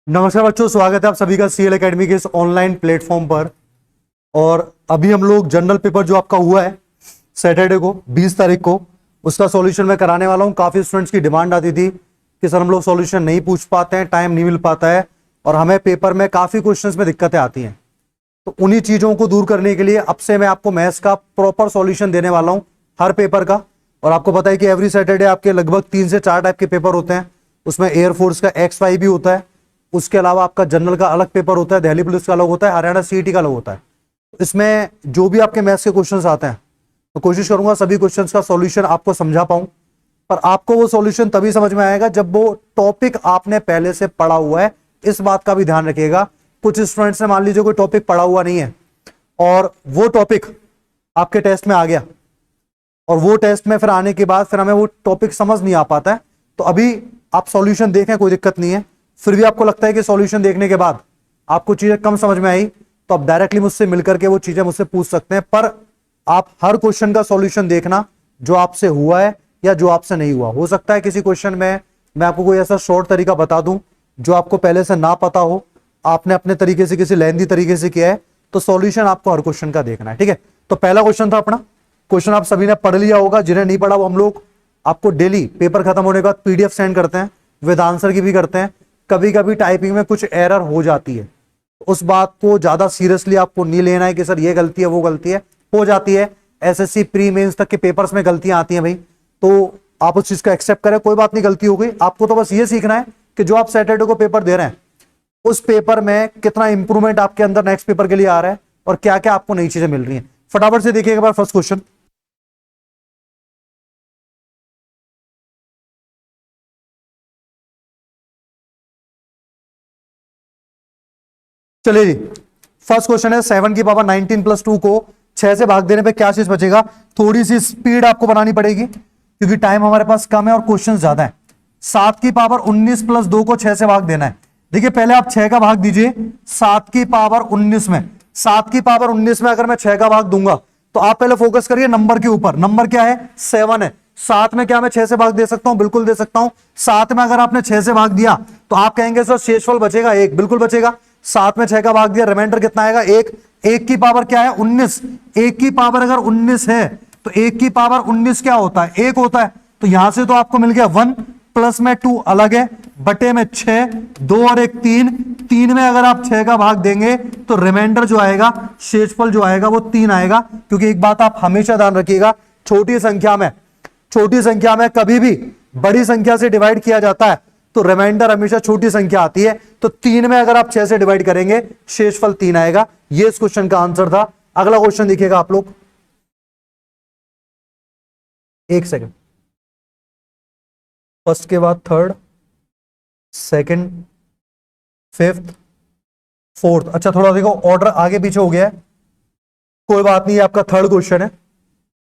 नमस्कार बच्चों, स्वागत है आप सभी का सीएल एकेडमी के इस ऑनलाइन प्लेटफॉर्म पर। और अभी हम लोग जनरल पेपर जो आपका हुआ है सैटरडे को 20 तारीख को, उसका सॉल्यूशन मैं कराने वाला हूं। काफी स्टूडेंट्स की डिमांड आती थी कि सर हम लोग सॉल्यूशन नहीं पूछ पाते हैं, टाइम नहीं मिल पाता है और हमें पेपर में काफी क्वेश्चंस में दिक्कतें आती हैं। तो उन्हीं चीजों को दूर करने के लिए अब से मैं आपको मैथ्स का प्रॉपर सॉल्यूशन देने वाला हूं हर पेपर का। और आपको पता है कि एवरी सैटरडे आपके लगभग 3 से 4 टाइप के पेपर होते हैं। उसमें एयरफोर्स का XY भी होता है, उसके अलावा आपका जनरल का अलग पेपर होता है, दिल्ली पुलिस का अलग होता है, हरियाणा CET का अलग होता है। इसमें जो भी आपके मैथ्स के क्वेश्चंस आते हैं तो कोशिश करूंगा सभी क्वेश्चंस का सॉल्यूशन आपको समझा पाऊं। पर आपको वो सॉल्यूशन तभी समझ में आएगा जब वो टॉपिक आपने पहले से पढ़ा हुआ है। इस बात का भी ध्यान रखिएगा, कुछ स्टूडेंट्स ने मान लीजिए कोई टॉपिक पढ़ा हुआ नहीं है और वो टॉपिक आपके टेस्ट में आ गया और वो टेस्ट में फिर आने के बाद फिर हमें वो टॉपिक समझ नहीं आ पाता है। तो अभी आप सॉल्यूशन देखें, कोई दिक्कत नहीं है। फिर भी आपको लगता है कि सॉल्यूशन देखने के बाद आपको चीजें कम समझ में आई तो आप डायरेक्टली मुझसे मिलकर के वो चीजें मुझसे पूछ सकते हैं। पर आप हर क्वेश्चन का सॉल्यूशन देखना जो आपसे हुआ है या जो आपसे नहीं हुआ। हो सकता है किसी क्वेश्चन में मैं आपको कोई ऐसा शॉर्ट तरीका बता दूं जो आपको पहले से ना पता हो, आपने अपने तरीके से किसी लेंथी तरीके से किया है, तो सॉल्यूशन आपको हर क्वेश्चन का देखना है। ठीक है, तो पहला क्वेश्चन था अपना। क्वेश्चन आप सभी ने पढ़ लिया होगा, जिन्हें नहीं पढ़ा वो हम लोग आपको डेली पेपर खत्म होने के बाद PDF सेंड करते हैं, विद आंसर की भी करते हैं। कभी कभी टाइपिंग में कुछ एरर हो जाती है, उस बात को ज्यादा सीरियसली आपको नहीं लेना है कि सर ये गलती है वो गलती है। हो जाती है, SSC प्री मेंस तक के पेपर्स में गलतियां आती हैं भाई, तो आप उस चीज को एक्सेप्ट करें, कोई बात नहीं, गलती हो गई। आपको तो बस ये सीखना है कि जो आप सैटरडे को पेपर दे रहे हैं उस पेपर में कितना इंप्रूवमेंट आपके अंदर नेक्स्ट पेपर के लिए आ रहा है और क्या क्या आपको नई चीजें मिल रही हैं। फटाफट से देखिए एक बार फर्स्ट क्वेश्चन। चलिए जी, फर्स्ट क्वेश्चन है 7 की पावर 19 + 2 को 6 से भाग देने पे क्या चीज बचेगा। थोड़ी सी स्पीड आपको बनानी पड़ेगी क्योंकि टाइम हमारे पास कम है और क्वेश्चन ज्यादा है। 7 की पावर 19 + 2 को 6 से भाग देना है। देखिए पहले आप 6 का भाग दीजिए 7 की पावर 19 में। 7 की पावर 19 में अगर मैं 6 का भाग दूंगा तो आप पहले फोकस करिए नंबर के ऊपर। नंबर क्या है? 7 है। 7 में क्या मैं 6 से भाग दे सकता हूं? बिल्कुल दे सकता हूं। 7 में अगर आपने 6 से भाग दिया तो आप कहेंगे सर शेषफल बचेगा 1। बिल्कुल बचेगा। 7 में 6 का भाग दिया, रिमाइंडर कितना आएगा? 1। 1 की पावर क्या है? 19। 1 की पावर अगर 19 है तो 1 की पावर 19 क्या होता है? 1 होता है। तो यहां से तो आपको मिल गया 1, प्लस में 2 अलग है, बटे में 6, 2 और 1 3। 3 में अगर आप 6 का भाग देंगे तो रिमाइंडर जो आएगा, शेषफल जो आएगा वो 3 आएगा। क्योंकि एक बात आप हमेशा ध्यान रखिएगा, छोटी संख्या में कभी भी बड़ी संख्या से डिवाइड किया जाता है तो रिमाइंडर हमेशा छोटी संख्या आती है। तो 3 में अगर आप 6 से डिवाइड करेंगे शेषफल 3 आएगा। ये इस क्वेश्चन का आंसर था। अगला क्वेश्चन देखिएगा आप लोग, एक सेकंड, फर्स्ट के बाद थर्ड, सेकंड, फिफ्थ, फोर्थ। अच्छा थोड़ा देखो ऑर्डर आगे पीछे हो गया है, कोई बात नहीं, आपका थर्ड क्वेश्चन है।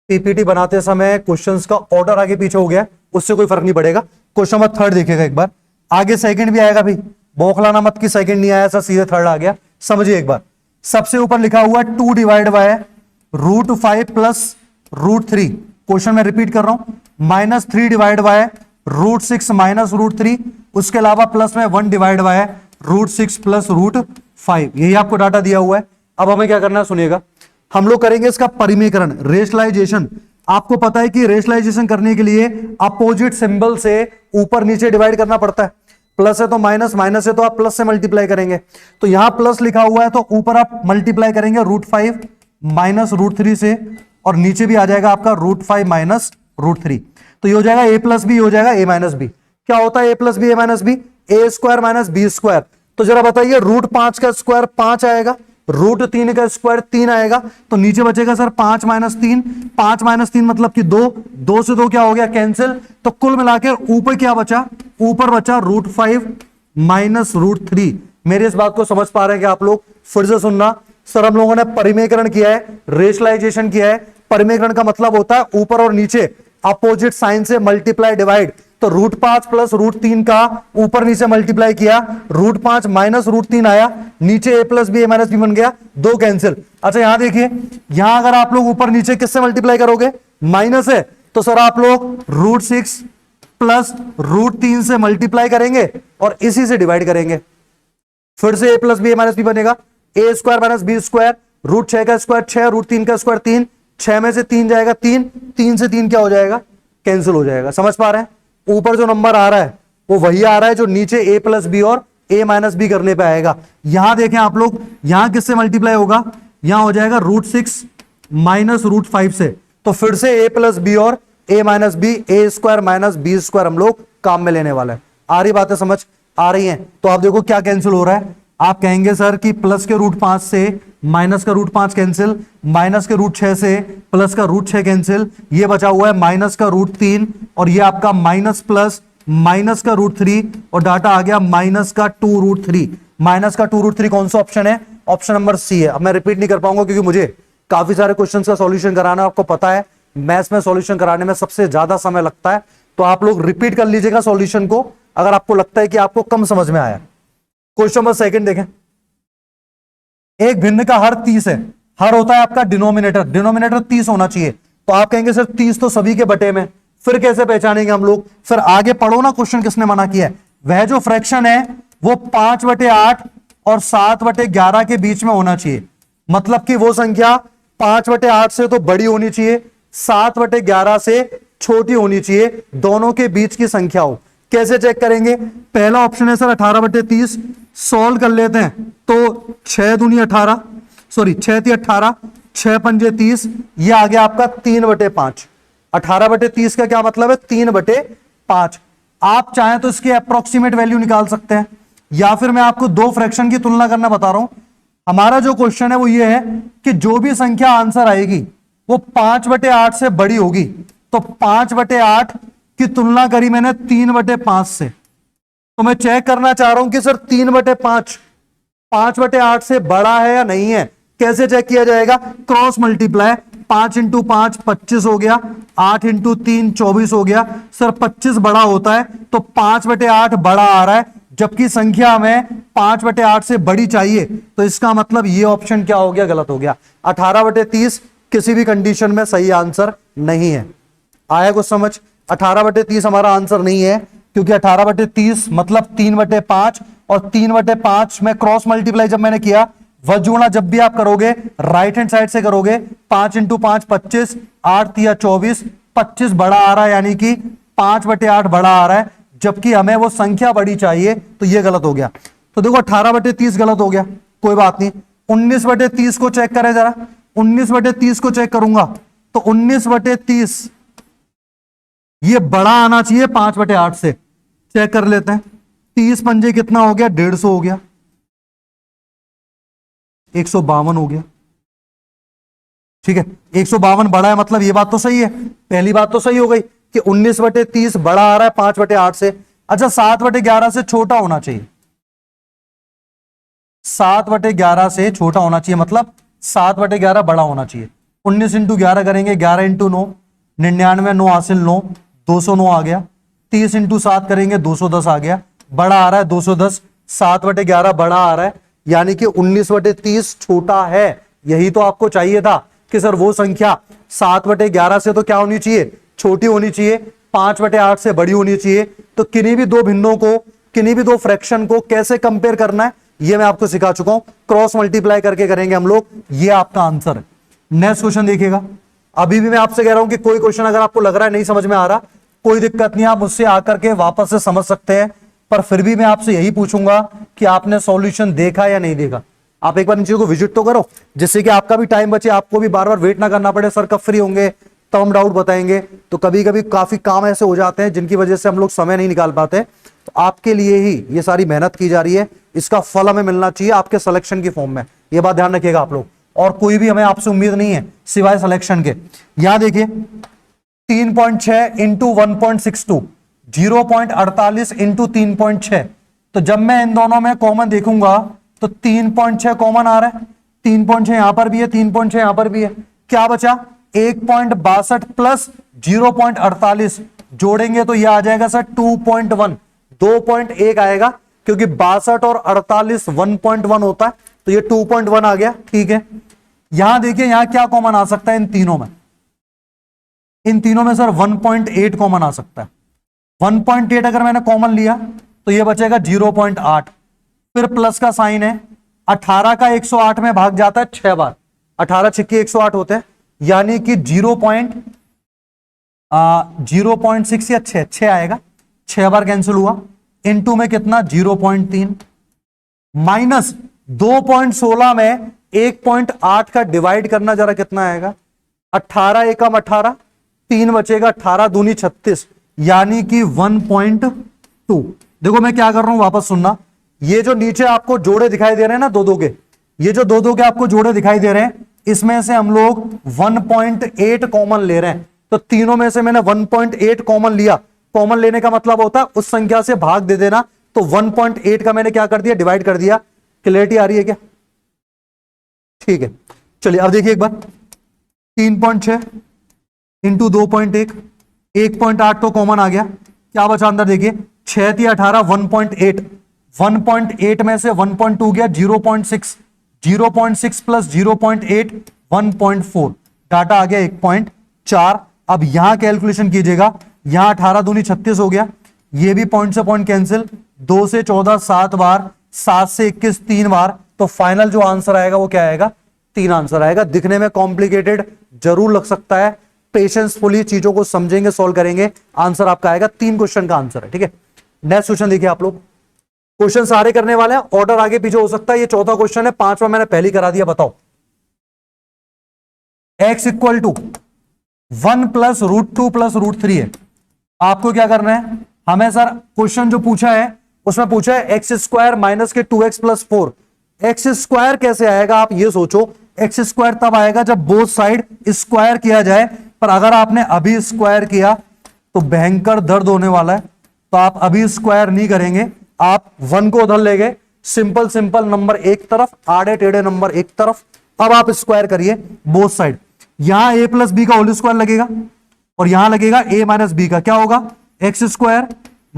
PPT बनाते समय क्वेश्चंस का ऑर्डर आगे पीछे हो गया, उससे कोई फर्क नहीं पड़ेगा। क्वेश्चन नंबर थर्ड देखिएगा एक बार, आगे सेकंड भी आएगा भाई, बौखलाना मत कि सेकंड नहीं आया, ऐसा सीधे थर्ड आ गया। समझिए एक बार, सबसे ऊपर लिखा हुआ 2 डिवाइड बाय √5 + √3। क्वेश्चन में रिपीट कर रहा हूं, -3 डिवाइड बाय √6 - √3। उसके अलावा प्लस में 1 डिवाइड बाय √6 + √5। यही आपको डाटा दिया हुआ है। अब हमें क्या करना है सुनिएगा, हम लोग करेंगे इसका परिमेयकरण, रेशनलाइजेशन। आपको पता है कि रेशनलाइजेशन करने के लिए अपोजिट सिंबल से ऊपर नीचे डिवाइड करना पड़ता है। प्लस है तो माइनस, माइनस है तो आप प्लस से मल्टीप्लाई करेंगे। तो यहां प्लस लिखा हुआ है तो ऊपर आप मल्टीप्लाई करेंगे √5 - √3 से, और नीचे भी आ जाएगा आपका √5 - √3। तो ये हो जाएगा a + b, हो जाएगा a - b। क्या होता है a + b, a - b? a² - b²। तो जरा बताइए, √5 का स्क्वायर 5 आएगा, √3 का स्क्वायर 3 आएगा, तो नीचे बचेगा सर 5 - 3। 5 - 3 मतलब कि 2, 2 से 2 क्या हो गया? कैंसिल। तो कुल मिलाकर ऊपर क्या बचा? ऊपर बचा √5 - √3। मेरे इस बात को समझ पा रहे हैं कि आप लोग? फिर से सुनना, सर हम लोगों ने परिमेयकरण किया है, रेशनलाइजेशन किया है। परिमेयकरण का मतलब होता है ऊपर और नीचे अपोजिट साइन से मल्टीप्लाई डिवाइड। तो √5 + √3 का ऊपर नीचे मल्टीप्लाई किया, √5 - √3 आया, नीचे a + b, a - b बन गया, 2 कैंसिल। अच्छा यहां देखिए, यहां अगर आप लोग ऊपर नीचे किससे मल्टीप्लाई करोगे? माइनस है, तो सर आप लोग √6 + √3 से मल्टीप्लाई करेंगे और इसी से डिवाइड करेंगे। फिर से a plus b a minus b बनेगा, a square minus B square, root 6 का स्क्वायर 6, रूट 3 का स्क्वायर 3, 6 में से 3 जाएगा 3, 3 से 3 क्या हो जाएगा, कैंसिल हो जाएगा। समझ पा रहे हैं? ऊपर जो नंबर आ रहा है वो वही आ रहा है जो नीचे a प्लस बी और a माइनस बी करने पे आएगा। यहां देखें आप लोग, यहां किससे मल्टीप्लाई होगा, यहां हो जाएगा रूट 6 माइनस रूट 5 से। तो फिर से a प्लस बी और a minus B, A square minus B square हम लोग काम में लेने वाला है। आ रही बातें समझ आ रही हैं? तो आप देखो क्या कैंसिल हो रहा है। आप कहेंगे सर कि प्लस के रूट 5 से माइनस का रूट 5 कैंसिल, माइनस के रूट 6 से प्लस का रूट 6 कैंसिल, ये बचा हुआ है माइनस का रूट 3 और ये आपका माइनस प्लस माइनस का रूट 3 और डाटा आ गया माइनस का 2 रूट 3। माइनस का 2 रूट 3 कौन सा ऑप्शन है? ऑप्शन नंबर सी है। अब मैं रिपीट नहीं कर पाऊंगा क्योंकि मुझे काफी सारे क्वेश्चंस का सॉल्यूशन कराना है। आपको पता है मैथ्स में सॉल्यूशन कराने में सबसे ज्यादा समय लगता है, तो आप लोग रिपीट कर लीजिएगा सॉल्यूशन को अगर आपको लगता है कि आपको कम समझ में आया। क्वेश्चन नंबर सेकंड देखें, एक भिन्न का हर 30 है। हर होता है आपका डिनोमिनेटर, डिनोमिनेटर 30 होना चाहिए। तो आप कहेंगे सर 30 तो सभी के बटे में, फिर कैसे पहचानेंगे हम लोग? फिर आगे पढ़ो ना, क्वेश्चन किसने मना किया है। वह जो फ्रैक्शन है वो 5/8 और 7/11 के बीच में होना चाहिए। मतलब कि वो संख्या 5/8 से तो बड़ी होनी चाहिए, 7/11 से छोटी होनी चाहिए, दोनों के बीच की संख्या हो। कैसे चेक करेंगे? पहला ऑप्शन है सर 18/30, सॉल्व कर लेते हैं तो 6 दूनी 18, सॉरी 6 × 18, 6 × 30, ये आ गया आपका 3/5। 18/30 का क्या मतलब है? 3/5। आप चाहें तो इसकी अप्रोक्सीमेट वैल्यू निकाल सकते हैं, या फिर मैं आपको दो फ्रैक्शन की तुलना करना बता रहा हूं। हमारा जो क्वेश्चन है वो ये है कि जो भी संख्या आंसर आएगी वो 5/8 से बड़ी होगी। तो 5/8 की तुलना करी मैंने 3/5 से, तो मैं चेक करना चाह रहा हूं कि सर 3/5 5/8 से बड़ा है या नहीं है। कैसे चेक किया जाएगा? क्रॉस मल्टीप्लाई, 5 × 5 25 हो गया, 8 × 3 24 हो गया। सर 25 बड़ा होता है तो 5/8 बड़ा आ रहा है, जबकि संख्या हमें 5/8 से बड़ी चाहिए। तो इसका मतलब ये ऑप्शन क्या हो गया? गलत हो गया। 18/30 किसी भी कंडीशन में सही आंसर नहीं है। आया कुछ समझ? 18/30 हमारा आंसर नहीं है, क्योंकि 18/30 मतलब 3/5 और 3/5 में क्रॉस मल्टीप्लाई जब मैंने किया, वह जोड़ा जब भी आप करोगे राइट हैंड साइड से करोगे, 5 × 5 25, 8 × 24, 25 बड़ा आ रहा है, यानी कि 5/8 बड़ा आ रहा है, जबकि हमें वो संख्या बड़ी चाहिए। तो ये गलत हो गया। तो देखो 18/30 गलत हो गया, कोई बात नहीं। 19/30 को चेक करें जरा, 19/30 को चेक करूंगा तो 19/30 ये बड़ा आना चाहिए 5/8 से। चेक कर लेते हैं, 30 पंजे कितना हो गया? 150 हो गया, 152 हो गया। ठीक है, 152 बड़ा है, मतलब ये बात तो सही है। पहली बात तो सही हो गई कि 19/30 बड़ा आ रहा है 5/8 से। अच्छा, 7/11 से छोटा होना चाहिए, 7/11 से छोटा होना चाहिए, मतलब 7/11 बड़ा होना चाहिए। 19 × 11 करेंगे, 11 × 9 99, 9 हासिल 9, 209 आ गया। 30 × 7 करेंगे, 210 आ गया। बड़ा आ रहा है 210, 7/11 बड़ा आ रहा है, यानी कि 19/30 छोटा है। यही तो आपको चाहिए था कि सर वो संख्या 7/11 से तो क्या होनी चाहिए? छोटी होनी चाहिए, 5/8 से बड़ी होनी चाहिए। तो किन्हीं भी दो भिन्नों को, किन्हीं भी दो फ्रैक्शन को कैसे कंपेयर करना है ये मैं आपको सिखा चुका हूं। क्रॉस मल्टीप्लाई करके करेंगे हम लोग, ये आपका आंसर है। नेक्स्ट क्वेश्चन देखिएगा। अभी भी मैं आपसे कह रहा हूं कि कोई क्वेश्चन अगर आपको लग रहा है नहीं समझ में आ रहा, कोई दिक्कत नहीं, आप मुझसे आकर के वापस से समझ सकते हैं। पर फिर भी मैं आपसे यही पूछूंगा कि आपने सॉल्यूशन देखा या नहीं देखा। आप एक बार इन चीजों को विजिट तो करो, जिससे कि आपका भी टाइम बचे, आपको भी बार बार वेट ना करना पड़े सर कब फ्री होंगे तब हम डाउट बताएंगे। तो कभी कभी काफी काम ऐसे हो जाते हैं जिनकी वजह से हम लोग समय नहीं निकाल पाते। तो आपके लिए ही ये सारी मेहनत की जा रही है, इसका फल हमें मिलना चाहिए आपके सिलेक्शन की फॉर्म में। ये बात ध्यान रखिएगा आप लोग। और कोई भी हमें आपसे उम्मीद नहीं है सिवाय सिलेक्शन के। यहां देखिए 3.6 × 1.62, 0.48 × 3.6। तो जब मैं इन दोनों में कॉमन देखूंगा तो 3.6 कॉमन आ रहा है, 3.6 यहां पर भी है, 3.6 यहां पर भी है। क्या बचा? 1.62 प्लस 0.48 जोड़ेंगे तो यह आ जाएगा सर 2.1, 2.1 आएगा, क्योंकि 62 और 48 1.1 होता है, तो ये 2.1 आ गया। ठीक है, यहां देखिए यहां क्या कॉमन आ सकता है इन तीनों में? इन तीनों में सर 1.8 कॉमन आ सकता है। 1.8 अगर मैंने कॉमन लिया तो ये बचेगा 0.8, फिर प्लस का साइन है, 18 का 108 में भाग जाता है 6 बार, 18 छिक्के 108 होते हैं, यानी कि 0.6 या 6 आएगा, 6 बार कैंसिल हुआ, इनटू में कितना 0.3 माइनस 2.16 में 1.8 का डिवाइड करना, जरा कितना आएगा, 18 एकम 18, 3 बचेगा, 18 दूनी 36, यानी कि 1.2। देखो मैं क्या कर रहा हूं, वापस सुनना, ये जो नीचे आपको जोड़े दिखाई दे रहे हैं ना दो दो के, ये जो दो दो के आपको जोड़े दिखाई दे रहे हैं, इसमें से हम लोग 1.8 कॉमन ले रहे हैं, तो तीनों में से मैंने 1.8 कॉमन लिया। कॉमन लेने का मतलब होता है उस संख्या से भाग दे देना, तो 1.8 का मैंने क्या कर दिया, डिवाइड कर दिया। क्लियरिटी आ रही है क्या? ठीक है, चलिए अब देखिए एक बार, 3.6 इंटू 2.1, 1.8 तो कॉमन आ गया, क्या बचा अंदर देखिए, 6 थी 18, 1.8, 1.8 में से 1.2 गया, 0.6, 0.6 प्लस 0.8 1.4, डाटा आ गया 1.4। अब यहां कैलकुलेशन कीजिएगा, यहां 18 दूनी 36 हो गया, ये भी पॉइंट से पॉइंट कैंसिल, 2 से 14 7 बार, 7 से 21 3 बार, तो फाइनल जो आंसर आएगा वो क्या आएगा, 3 आंसर आएगा। दिखने में कॉम्प्लिकेटेड जरूर लग सकता है, पेशेंसफुली चीजों को समझेंगे, सॉल्व करेंगे, आंसर आपका आएगा 3 क्वेश्चन का आंसर है। ठीक है, नेक्स्ट क्वेश्चन देखिए आप लोग, क्वेश्चन सारे करने वाले हैं, ऑर्डर आगे पीछे हो सकता है, ये चौथा क्वेश्चन है, 5वां मैंने पहले ही करा दिया। बताओ, x equal to 1 plus √2 plus √3 है, आपको क्या करना है, हमें सर क्वेश्चन जो पूछा है उसमें पूछा है एक्स स्क्वायर माइनस के 2x प्लस 4, एक्स स्क्वायर कैसे आएगा, आप ये सोचो, एक्स स्क्वायर तब आएगा जब बोथ साइड स्क्वायर किया जाए, पर अगर आपने अभी स्क्वायर किया तो भयंकर दर्द होने वाला है, तो आप अभी स्क्वायर नहीं करेंगे, आप 1 को उधर ले गए, सिंपल सिंपल नंबर एक तरफ, आड़े टेढ़े नंबर एक तरफ, अब आप स्क्वायर करिए बोथ साइड, यहां a प्लस बी का होल स्क्वायर लगेगा और यहां लगेगा a माइनस बी का, क्या होगा, एक्स स्क्वायर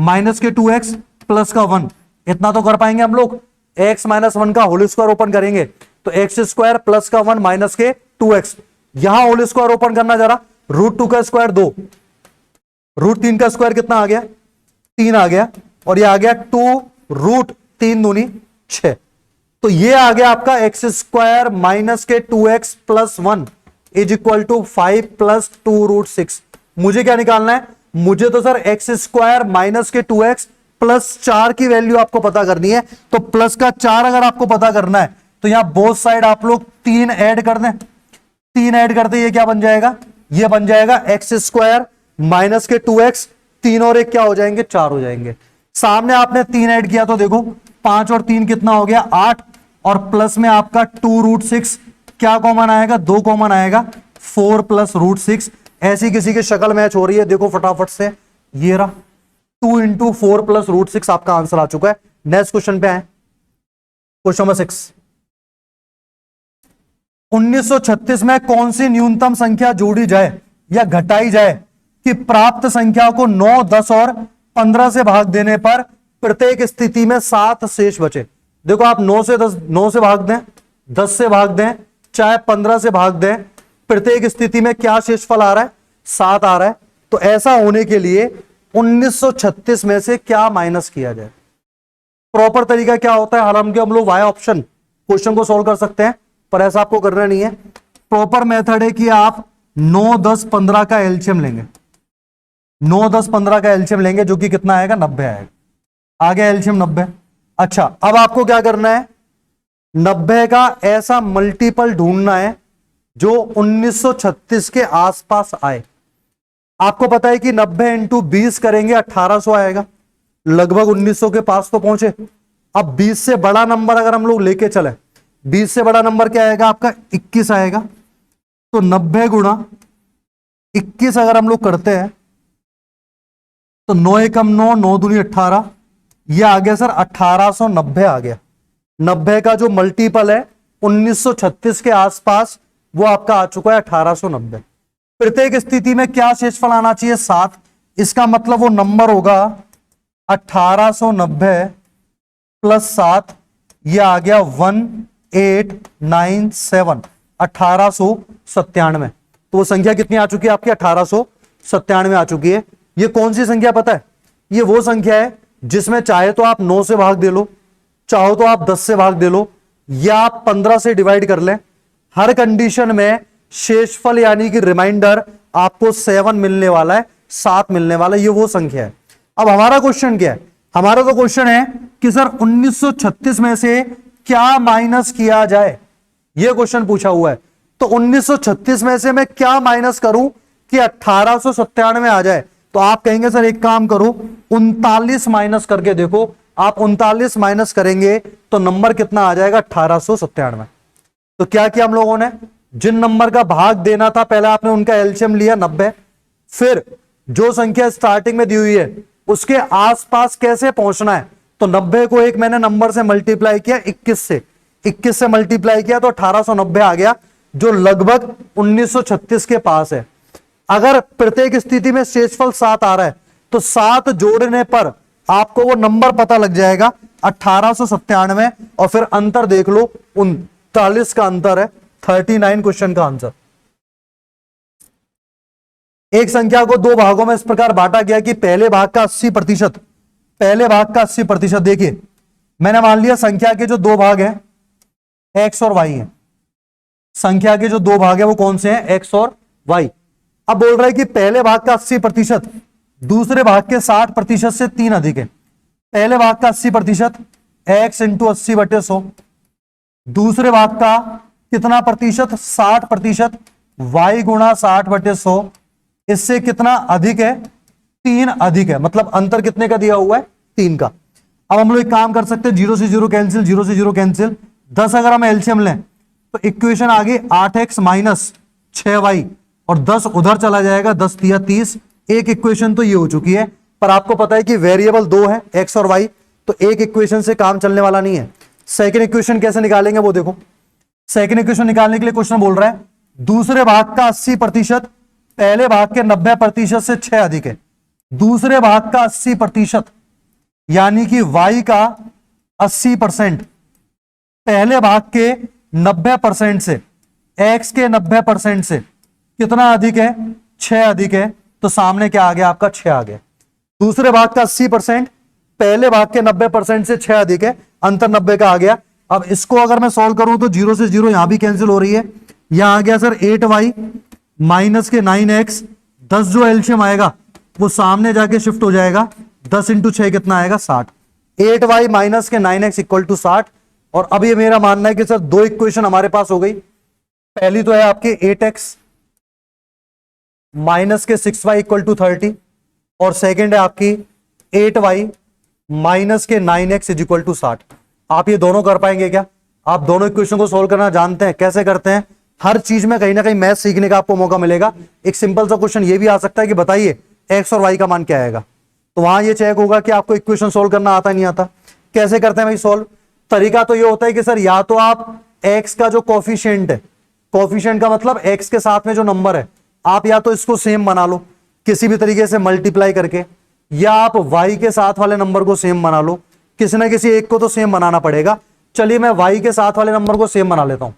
माइनस के 2x प्लस का 1, इतना तो कर पाएंगे हम लोग, x माइनस 1 का होल स्क्वायर ओपन करेंगे तो एक्स स्क्वायर प्लस का 1 माइनस के 2x, यहां होल स्क्वायर ओपन करना जरा, √2 का स्क्वायर 2, √3 का स्क्वायर कितना आ गया, 3 आ गया, और ये आ गया 2√3 दूनी 6, तो ये आ गया आपका एक्स स्क्वायर माइनस के 2x plus 1 is equal to 5 plus 2√6। मुझे क्या निकालना है, मुझे तो सर एक्स स्क्वायर माइनस के 2x प्लस 4 की वैल्यू आपको पता करनी है, तो प्लस का 4 अगर आपको पता करना है तो यहां बोथ साइड आप लोग 3 ऐड कर दें, 3 ऐड करते ये क्या बन जाएगा, ये बन जाएगा एक्स स्क्वायर माइनस के 2x, 3 और 1 क्या हो जाएंगे, 4 हो जाएंगे। सामने आपने 3 ऐड किया तो देखो 5 और 3 कितना हो गया, 8, और प्लस में आपका 2√6, क्या कॉमन आएगा, 2 कॉमन आएगा, 4 प्लस √6। ऐसी किसी की शक्ल मैच हो रही है, देखो फटाफट से, ये रहा 2 इंटू 4 प्लस √6 आपका आंसर आ चुका है। नेक्स्ट क्वेश्चन पे आए, क्वेश्चन नंबर 6, 1936 में कौन सी न्यूनतम संख्या जोड़ी जाए या घटाई जाए कि प्राप्त संख्या को 9, 10 और 15 से भाग देने पर प्रत्येक स्थिति में 7 शेष बचे। देखो आप 9 से भाग दें, 10 से भाग दें, चाहे 15 से भाग दें, प्रत्येक स्थिति में क्या शेषफल आ रहा है, 7 आ रहा है। तो ऐसा होने के लिए 1936 में से क्या माइनस किया जाए, प्रॉपर तरीका क्या होता है, हम लोग वाई ऑप्शन क्वेश्चन को सोल्व कर सकते हैं, पर ऐसा आपको करना नहीं है। प्रॉपर मेथड है कि आप 9, 10, 15 का एलसीएम लेंगे, 9, 10, 15 का एलसीएम लेंगे, जो कि कितना आएगा, 90 आएगा। आ गया एलसीएम 90। अच्छा, अब आपको क्या करना है, 90 का ऐसा मल्टीपल ढूंढना है जो 1936 के आसपास आए। आपको पता है कि 90 इंटू 20 करेंगे 1800 आएगा, लगभग 1900 के पास तो पहुंचे। अब 20 से बड़ा नंबर अगर हम लोग लेके चले, 20 से बड़ा नंबर क्या आएगा आपका, 21 आएगा। तो 90 गुणा 21 अगर हम लोग करते हैं तो 9 एकम 9, 9 दूनी 18, ये आ गया सर 1890 आ गया। 90 का जो मल्टीपल है 1936 के आसपास, वो आपका आ चुका है 1890। प्रत्येक स्थिति में क्या शेषफल आना चाहिए, 7। इसका मतलब वो नंबर होगा 1890 प्लस 7, ये आ गया 1897, 1897। तो वो संख्या कितनी आ चुकी है आपकी, 1897 आ चुकी है। ये कौन सी संख्या पता है, ये वो संख्या है जिसमें चाहे तो आप 9 से भाग दे लो, चाहो तो आप 10 से भाग दे लो या आप 15 से डिवाइड कर लें। हर कंडीशन में शेषफल यानी कि रिमाइंडर आपको 7 मिलने वाला है, 7 मिलने वाला है, ये वो संख्या है। अब हमारा क्वेश्चन क्या है? हमारा तो क्वेश्चन है कि सर 1936 में से क्या माइनस किया जाए, ये क्वेश्चन पूछा हुआ है। तो 1936 में से मैं क्या माइनस करूं कि 1897 आ जाए? तो आप कहेंगे सर एक काम करो, 39 माइनस करके देखो। आप 39 माइनस करेंगे तो नंबर कितना आ जाएगा? 1897। तो क्या किया हम लोगों ने? जिन नंबर का भाग देना था पहले आपने उनका एलसीएम लिया 90, फिर जो संख्या स्टार्टिंग में दी हुई है उसके आसपास कैसे पहुंचना है, तो 90 को एक मैंने नंबर से मल्टीप्लाई किया 21 से, 21 से मल्टीप्लाई किया तो 1890 आ गया, जो लगभग 1936 के पास है। अगर प्रत्येक स्थिति में शेषफल 7 आ रहा है तो 7 जोड़ने पर आपको वो नंबर पता लग जाएगा 1897, और फिर अंतर देख लो, 39 का अंतर है, 39 क्वेश्चन का आंसर। एक संख्या को दो भागों में इस प्रकार बांटा गया कि पहले भाग का 80%, पहले भाग का 80%, देखिए मैंने मान लिया संख्या के जो दो भाग हैं एक्स और वाई हैं, संख्या के जो दो भाग हैं वो कौन से हैं? एक्स और वाई। अब बोल रहा है कि पहले भाग का 80% दूसरे भाग के 60% से 3 अधिक है। पहले भाग का 80% एक्स इंटू 80/100, दूसरे भाग का कितना प्रतिशत? 60%, वाई गुणा 60/100, इससे कितना अधिक है? 3 अधिक है, मतलब अंतर कितने का दिया हुआ है? 3 का। अब हम लोग एक काम कर सकते हैं, 0 से 0 कैंसिल, 0 से 0 कैंसिल, 10 अगर हम एलसीएम लें तो इक्वेशन आ गई 8x माइनस 6y, और 10 उधर चला जाएगा, 10 दिया 30। एक इक्वेशन तो ये हो चुकी है, पर आपको पता है कि वेरिएबल 2 है x और y, तो एक इक्वेशन से काम चलने वाला नहीं है। सेकेंड इक्वेशन कैसे निकालेंगे वो देखो। सेकेंड इक्वेशन निकालने के लिए क्वेश्चन बोल रहा है दूसरे भाग का 80% पहले भाग के 90% से 6 अधिक है। दूसरे भाग का 80% यानी कि y का 80% पहले भाग के 90% से, x के 90% से कितना अधिक है? 6 अधिक है, तो सामने क्या आ गया? आपका 6 आ गया। दूसरे भाग का 80% पहले भाग के 90% से 6 अधिक है, अंतर 90 का आ गया। अब इसको अगर मैं सॉल्व करूं तो 0 से 0 यहां भी कैंसिल हो रही है, यहां आ गया सर 8y माइनस के 9x, 10 जो एलसीएम आएगा वो सामने जाके शिफ्ट हो जाएगा, 10 इंटू 6 कितना आएगा? 60। 8y माइनस के 9x इक्वल टू 60। और अब ये मेरा मानना है कि सर दो इक्वेशन हमारे पास हो गई। पहली तो है आपके 8x माइनस के 6y इक्वल टू 30, और सेकेंड है आपकी 8y माइनस के 9x इज इक्वल टू 60। आप ये दोनों कर पाएंगे क्या? आप दोनों इक्वेशन को सोल्व करना जानते हैं? कैसे करते हैं? हर चीज में कहीं ना कहीं मैथ सीखने का आपको मौका मिलेगा। एक सिंपल सा क्वेश्चन ये भी आ सकता है कि बताइए एक्स और वाई का मान क्या आएगा, तो वहां ये चेक होगा कि आपको इक्वेशन सोल्व करना आता नहीं आता। कैसे करते हैं भाई सोल्व? तरीका तो ये होता है कि सर या तो आप एक्स का जो कोफिशिएंट है, कोफिशिएंट का मतलब एक्स के साथ में जो नंबर है, आप या तो इसको सेम बना लो किसी भी तरीके से मल्टीप्लाई करके, या आप वाई के साथ वाले नंबर को सेम बना लो, किसी ना किसी एक को तो सेम बनाना पड़ेगा। चलिए मैं वाई के साथ वाले नंबर को सेम बना लेता हूं।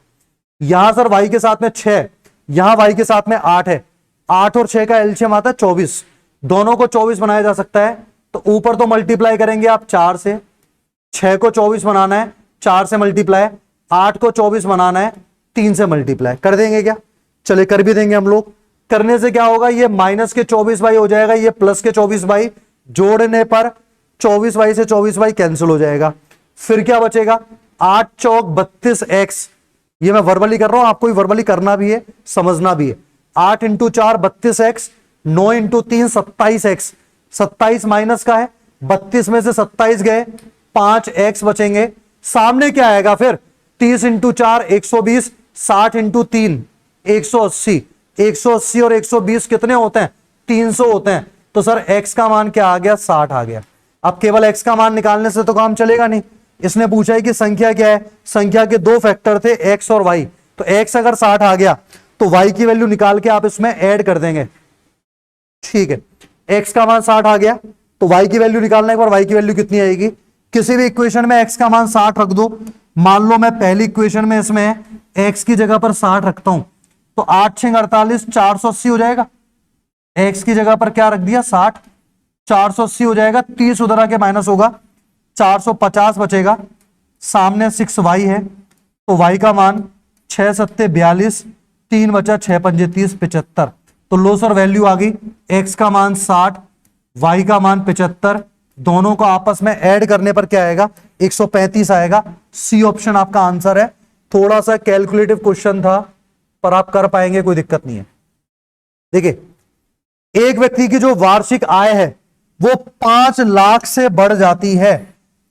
यहां सर वाई के साथ में 6, यहां वाई के साथ में 8 है, 8 और 6 का एलसीएम आता है 24, दोनों को 24 बनाया जा सकता है। तो ऊपर तो मल्टीप्लाई करेंगे आप 4 से, 6 को 24 बनाना है 4 से मल्टीप्लाई, 8 को 24 बनाना है 3 से मल्टीप्लाई। कर देंगे क्या? चलिए कर भी देंगे हम लोग। करने से क्या होगा? ये माइनस के 24y हो जाएगा, ये प्लस के 24y, जोड़ने पर 24y से 24y कैंसिल हो जाएगा। फिर क्या बचेगा? 8 चौक 32x, ये मैं वर्बली कर रहा हूं, आपको वर्बली करना भी है, समझना भी है। 8 into 4 32x, 9 into 3 27x, 27 minus का है, 32 में से 27 गए, 5x बचेंगे। सामने क्या आएगा फिर? 30 इंटू 4 120, 60 इंटू 3 180, 180 और 120 कितने होते हैं? 300 होते हैं। तो सर x का मान क्या आ गया? 60 आ गया। अब केवल x का मान निकालने से तो काम चलेगा नहीं, इसने पूछा है कि संख्या क्या है। संख्या के दो फैक्टर थे x और y, तो x अगर 60 आ गया तो y की वैल्यू निकाल के आप इसमें ऐड कर देंगे। ठीक है, x का मान 60 आ गया तो y की वैल्यू निकालने पर y की वैल्यू कितनी आएगी? किसी भी इक्वेशन में x का मान 60 रख दो। मान लो मैं पहली इक्वेशन में इसमें x की जगह पर 60 रखता हूं, तो 8 6 48 480 हो जाएगा। x की जगह पर क्या रख दिया? 60, 480 हो जाएगा। 30 उधर आके माइनस होगा, 450 बचेगा। सामने 6y है, तो y का मान 6 सत्ते 42, 3 बचा 6 पंजे 30, 75। तो लो सर वैल्यू आ गई, x का मान 60, y का मान 75, दोनों को आपस में ऐड करने पर क्या आएगा, 135 आएगा। सी ऑप्शन आपका आंसर है। थोड़ा सा कैलकुलेटिव क्वेश्चन था, पर आप कर पाएंगे, कोई दिक्कत नहीं है। देखिए, एक व्यक्ति की जो वार्षिक आय है वो 5 लाख से बढ़ जाती है,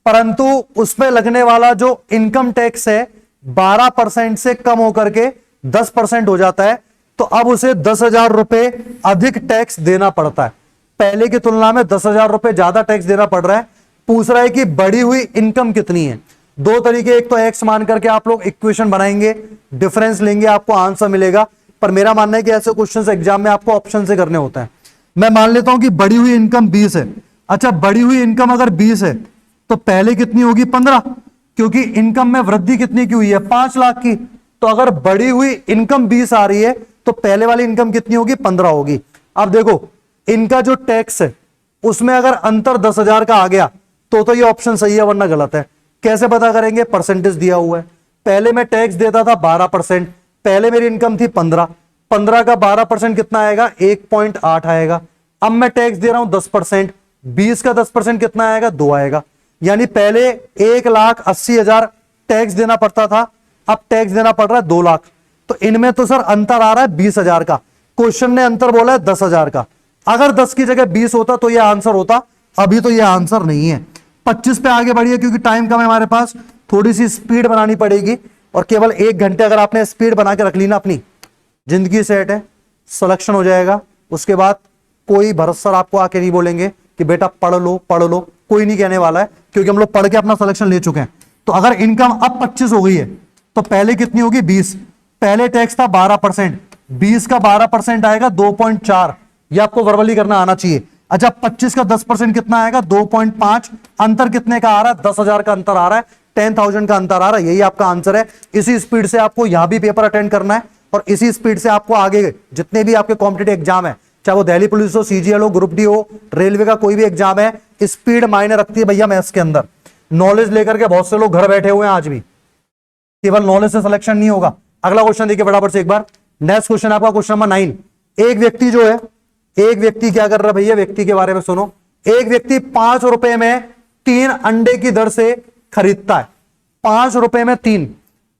परंतु उसमें लगने वाला जो इनकम टैक्स है 12% से कम होकर के 10% हो जाता है, तो अब उसे 10,000 रुपए अधिक टैक्स देना पड़ता है। पहले की तुलना में 10,000 रुपए ज्यादा टैक्स देना पड़ रहा है। पूछ रहा है कि बढ़ी हुई इनकम कितनी है। दो तरीके, एक तो एक्स मान करके आप लोग इक्वेशन बनाएंगे, डिफरेंस लेंगे, आपको आंसर मिलेगा। पर मेरा मानना है कि ऐसे क्वेश्चंस एग्जाम में आपको ऑप्शन से करने होते हैं। मैं मान लेता हूं कि बढ़ी हुई इनकम 20 है। अच्छा, बढ़ी हुई इनकम अगर 20 है तो पहले कितनी होगी, 15, क्योंकि इनकम में वृद्धि कितनी की हुई है, 5 लाख की। तो अगर बढ़ी हुई इनकम 20 आ रही है तो पहले वाली इनकम कितनी होगी, 15 होगी। अब देखो, इनका जो टैक्स है उसमें अगर अंतर 10,000 का आ गया तो ये ऑप्शन सही है, वरना गलत है। कैसे पता करेंगे, परसेंटेज दिया हुआ है। पहले मैं टैक्स देता था 12%, पहले मेरी इनकम थी 15, 15 का 12% कितना आएगा, 1.8 आएगा। अब मैं टैक्स दे रहा हूं 10%, 20 का 10% कितना आएगा, 2 आएगा। यानी पहले 1,80,000 टैक्स देना पड़ता था, अब टैक्स देना पड़ रहा है 2 लाख। तो इनमें तो सर अंतर आ रहा है 20,000 का। क्वेश्चन ने अंतर बोला है 10,000 का। अगर 10 की जगह 20 होता तो यह आंसर होता, अभी तो यह आंसर नहीं है। 25 पे आगे बढ़िए, क्योंकि टाइम कम है हमारे पास, थोड़ी सी स्पीड बनानी पड़ेगी। और केवल 1 घंटे अगर आपने स्पीड बना के रख ली ना, अपनी जिंदगी सेट है, सिलेक्शन हो जाएगा। उसके बाद कोई भरोसा आपको आके नहीं बोलेंगे कि बेटा पढ़ लो पढ़ लो, कोई नहीं कहने वाला है, क्योंकि हम लोग पढ़ के अपना सिलेक्शन ले चुके हैं। तो अगर इनकम अब 25 हो गई है तो पहले कितनी होगी, 20। पहले टैक्स था 12%, 20 का 12% आएगा 2.4, ये आपको वर्बली करना आना चाहिए। अच्छा, 25 का 10% कितना आएगा, 2.5। अंतर कितने का आ रहा है, 10,000 का अंतर आ रहा है, 10,000 का अंतर आ रहा है। यही आपका आंसर है। इसी स्पीड से आपको यहां भी पेपर अटेंड करना है, और इसी स्पीड से आपको आगे जितने भी आपके कॉम्पिटिटिव एग्जाम है, चाहे वो दिल्ली पुलिस हो, सीजीएल हो, ग्रुप डी हो, रेलवे का कोई भी एग्जाम है, स्पीड मायने रखती है भैया मैथ्स के अंदर। नॉलेज लेकर के बहुत से लोग घर बैठे हुए हैं आज भी, केवल नॉलेज से सिलेक्शन नहीं होगा। अगला क्वेश्चन देखिए फटाफट से एक बार। नेक्स्ट क्वेश्चन आपका क्वेश्चन नंबर 9। एक व्यक्ति जो है, एक व्यक्ति क्या कर रहा है भैया, व्यक्ति के बारे में सुनो। एक व्यक्ति 5 रुपए में 3 अंडे की दर से खरीदता है। 5 रुपए में 3।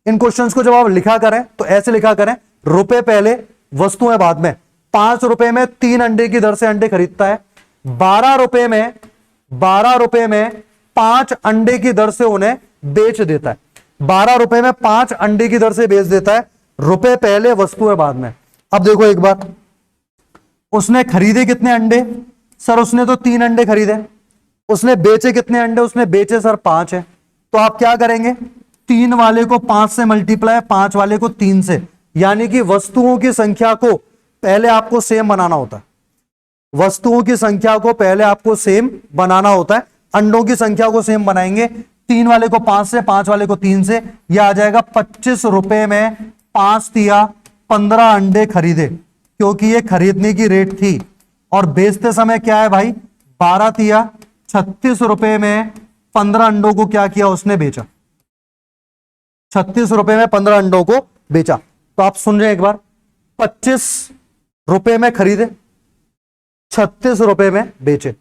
इन क्वेश्चंस को जब आप लिखा करें तो ऐसे लिखा करें, रुपए पहले, वस्तुएं बाद में। 5 रुपए में 3 अंडे की दर से अंडे खरीदता है। 12 रुपए में 5 अंडे की दर से उन्हें बेच देता है। 12 रुपए में 5 अंडे की दर से बेच देता है। रुपए पहले, वस्तुएं बाद में। अब देखो एक बार, उसने खरीदे कितने अंडे, सर उसने तो 3 अंडे खरीदे। उसने बेचे कितने अंडे, उसने बेचे सर 5 है। तो आप क्या करेंगे, 3 वाले को 5 से मल्टीप्लाई, 5 वाले को 3 से, यानी कि वस्तुओं की संख्या को पहले आपको सेम बनाना होता है। वस्तुओं की संख्या को पहले आपको सेम बनाना होता है। अंडों की संख्या को सेम बनाएंगे, 3 वाले को 5 से, 5 वाले को 3 से। यह आ जाएगा 25 रुपए में 5 तिया 15 अंडे खरीदे, क्योंकि ये खरीदने की रेट थी। और बेचते समय क्या है भाई, 12 तिया 36 रुपए में 15 अंडों को क्या किया, उसने बेचा। 36 रुपए में 15 अंडों को बेचा। तो आप सुन रहे हैं एक बार, 25 रुपए में खरीदे, 36 रुपए में बेचे।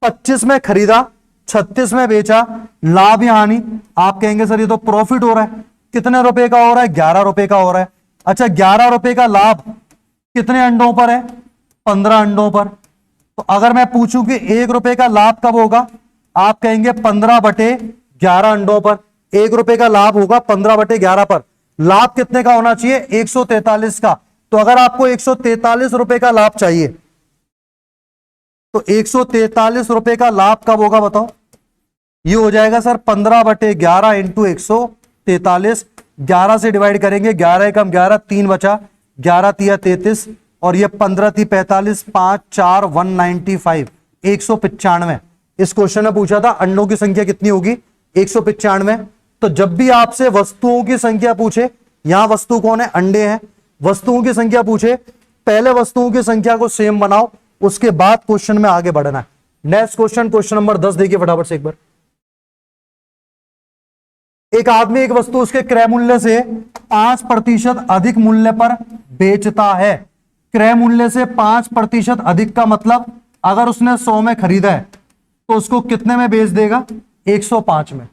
25 में खरीदा, 36 में बेचा, लाभ या हानि? आप कहेंगे सर ये तो प्रॉफिट हो रहा है। कितने रुपए का हो रहा है, 11 रुपए का हो रहा है। अच्छा, 11 रुपए का लाभ कितने अंडों पर है, 15 अंडों पर। तो अगर मैं पूछूं कि 1 रुपए का लाभ कब होगा, आप कहेंगे 15/11 अंडों पर। 1 रुपए का लाभ होगा 15/11 पर। लाभ कितने का होना चाहिए, 143 का। तो अगर आपको 143 रुपए का लाभ चाहिए, तो 143 रुपए का लाभ कब होगा बताओ? ये हो जाएगा सर 15/11 इंटू 143। 11 से डिवाइड करेंगे, 11 एकम 11, 3 बचा, 11 तिया 33, और ये 15 ती 45, 5 4 195, 195। इस क्वेश्चन में पूछा था अंडों की संख्या कितनी होगी, 195। तो जब भी आपसे वस्तुओं की संख्या पूछे, यहां वस्तु कौन है, अंडे हैं, वस्तुओं की संख्या पूछे, पहले वस्तुओं की संख्या को सेम बनाओ, उसके बाद क्वेश्चन में आगे बढ़ना है। नेक्स्ट क्वेश्चन, क्वेश्चन नंबर 10 देखिए फटाफट से एक बार। एक आदमी एक वस्तु उसके क्रय मूल्य से 5% अधिक मूल्य पर बेचता है। क्रय मूल्य से 5% अधिक का मतलब अगर उसने 100 में खरीदा है तो उसको कितने में बेच देगा? 105 में।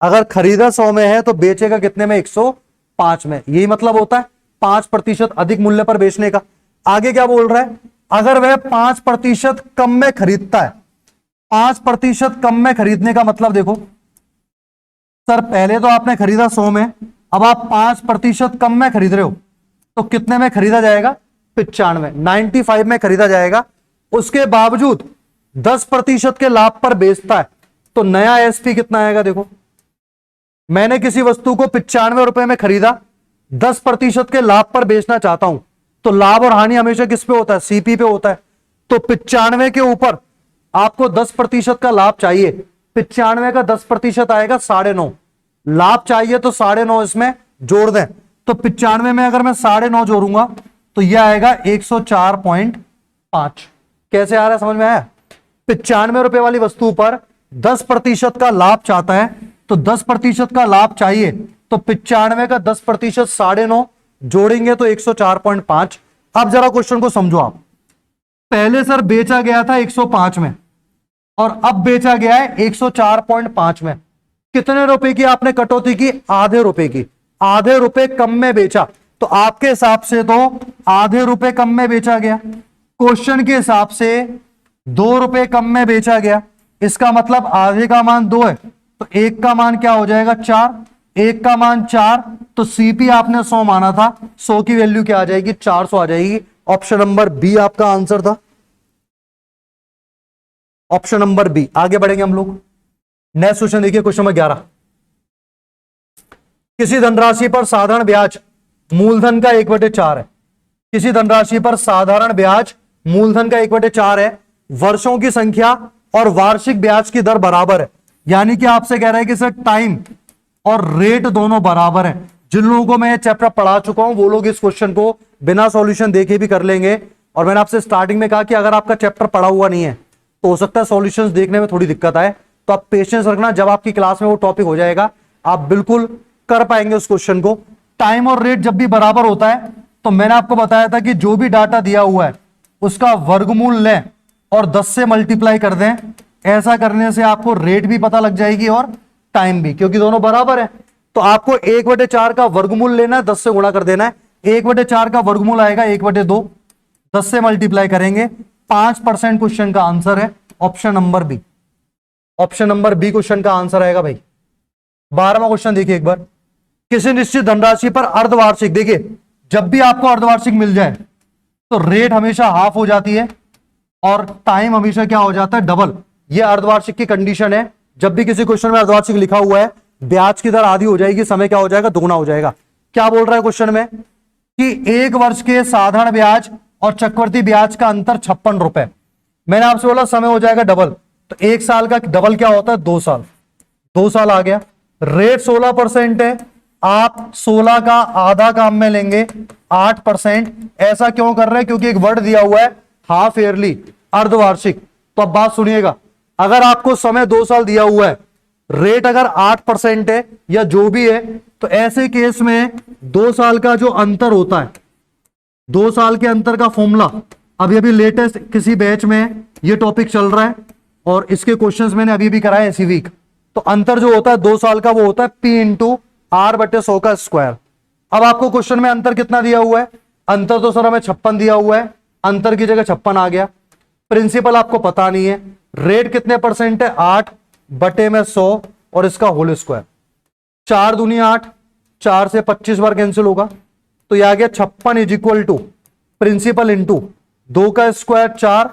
अगर खरीदा 100 में है तो बेचेगा कितने में? 105 में। यही मतलब होता है 5% अधिक मूल्य पर बेचने का। आगे क्या बोल रहा है? अगर वह 5% कम में खरीदता है, 5% कम में खरीदने का मतलब देखो सर, पहले तो आपने खरीदा 100 में, अब आप 5% कम में खरीद रहे हो तो कितने में खरीदा जाएगा? 95 में खरीदा जाएगा। उसके बावजूद 10% के लाभ पर बेचता है तो नया एसपी कितना आएगा? देखो, मैंने किसी वस्तु को 95 रुपए में खरीदा, 10% के लाभ पर बेचना चाहता हूं तो लाभ और हानि हमेशा किस पे होता है? सीपी पे होता है। तो 95 के ऊपर आपको 10% का लाभ चाहिए, 95 का 10% आएगा 9.5। लाभ चाहिए तो 9.5 इसमें जोड़ दें, तो 95 में अगर मैं 9.5 जोड़ूंगा तो यह आएगा 104.5। कैसे आ रहा है? समझ में आया? 95 रुपए वाली वस्तु पर 10% का लाभ चाहता है तो 10% का लाभ चाहिए तो 95 का 10% 9.5 जोड़ेंगे तो 104.5। अब जरा क्वेश्चन को समझो आप। पहले सर बेचा गया था 105 में और अब बेचा गया है 104.5 में। कितने रुपए की आपने कटौती की? आधे रुपए की। आधे रुपए कम में बेचा तो आपके हिसाब से तो आधे रुपए कम में बेचा गया। क्वेश्चन के हिसाब से 2 रुपए कम में बेचा गया, इसका मतलब आधे का मान 2 है तो 1 का मान क्या हो जाएगा? 4। 1 का मान 4 तो सीपी आपने 100 माना था, 100 की वैल्यू क्या आ जाएगी? 400 आ जाएगी। ऑप्शन नंबर बी आपका आंसर था, ऑप्शन नंबर बी। आगे बढ़ेंगे हम लोग। नेक्स्ट क्वेश्चन देखिए, क्वेश्चन नंबर 11। किसी धनराशि पर साधारण ब्याज मूलधन का 1/4 है। किसी धनराशि पर साधारण ब्याज मूलधन का 1/4 है। वर्षों की संख्या और वार्षिक ब्याज की दर बराबर है। यानी कि आपसे कह रहा है कि सर टाइम और रेट दोनों बराबर है। जिन लोगों को मैं ये चैप्टर पढ़ा चुका हूं वो लोग इस क्वेश्चन को बिना सॉल्यूशन देखे भी कर लेंगे। और मैंने आपसे स्टार्टिंग में कहा कि अगर आपका चैप्टर पढ़ा हुआ नहीं है तो हो सकता है सॉल्यूशंस देखने में थोड़ी दिक्कत आए, तो आप पेशेंस रखना, जब आपकी क्लास में वो टॉपिक हो जाएगा आप बिल्कुल कर पाएंगे उस क्वेश्चन को। टाइम और रेट जब भी बराबर होता है तो मैंने आपको बताया था कि जो भी डाटा दिया हुआ है उसका वर्गमूल लें और 10 से मल्टीप्लाई कर दें। ऐसा करने से आपको रेट भी पता लग जाएगी और टाइम भी, क्योंकि दोनों बराबर है। तो आपको 1/4 का वर्गमूल लेना है, 10 से गुणा कर देना है। 1/4 का वर्गमूल आएगा 1/2, 10 से मल्टीप्लाई करेंगे। 5% क्वेश्चन का आंसर है option number B. Option number B question का आंसर आएगा भाई। 12वां क्वेश्चन देखिए एक बार। किसी निश्चित धनराशि पर अर्धवार्षिक, देखिए जब भी आपको अर्धवार्षिक मिल जाए तो रेट हमेशा हाफ हो जाती है और टाइम हमेशा क्या हो जाता है? डबल। ये अर्धवार्षिक की कंडीशन है। जब भी किसी क्वेश्चन में अर्धवार्षिक लिखा हुआ है ब्याज की दर आधी हो जाएगी, समय क्या हो जाएगा? दोगुना हो जाएगा। क्या बोल रहा है क्वेश्चन में कि 1 वर्ष के साधारण ब्याज और चक्रवृद्धि ब्याज का अंतर 56 रुपए। मैंने आपसे बोला समय हो जाएगा डबल, तो 1 साल का डबल क्या होता है? 2 साल। 2 साल आ गया। रेट 16% है, आप 16 का आधा काम में लेंगे 8%। ऐसा क्यों कर रहे हैं? क्योंकि एक वर्ड दिया हुआ है हाफ ईयरली, अर्धवार्षिक। तो अब बात सुनिएगा, अगर आपको समय 2 साल दिया हुआ है, रेट अगर 8% है या जो भी है, तो ऐसे केस में 2 साल का जो अंतर होता है, 2 साल के अंतर का फॉर्मूला अभी अभी लेटेस्ट किसी बैच में ये टॉपिक चल रहा है और इसके क्वेश्चंस मैंने अभी भी कराए इसी वीक। तो अंतर जो होता है 2 साल का वो होता है P इंटू R/100 का स्क्वायर। अब आपको क्वेश्चन में अंतर कितना दिया हुआ है? अंतर तो सर हमें 56 दिया हुआ है, अंतर की जगह 56 आ गया। प्रिंसिपल आपको पता नहीं है। रेट कितने परसेंट है? 8/100 और इसका होल स्क्वायर। 4 दूनी 8, 4 से 25 बार कैंसिल होगा तो यह आ गया 56 is equal to principal into 2 का स्क्वायर 4,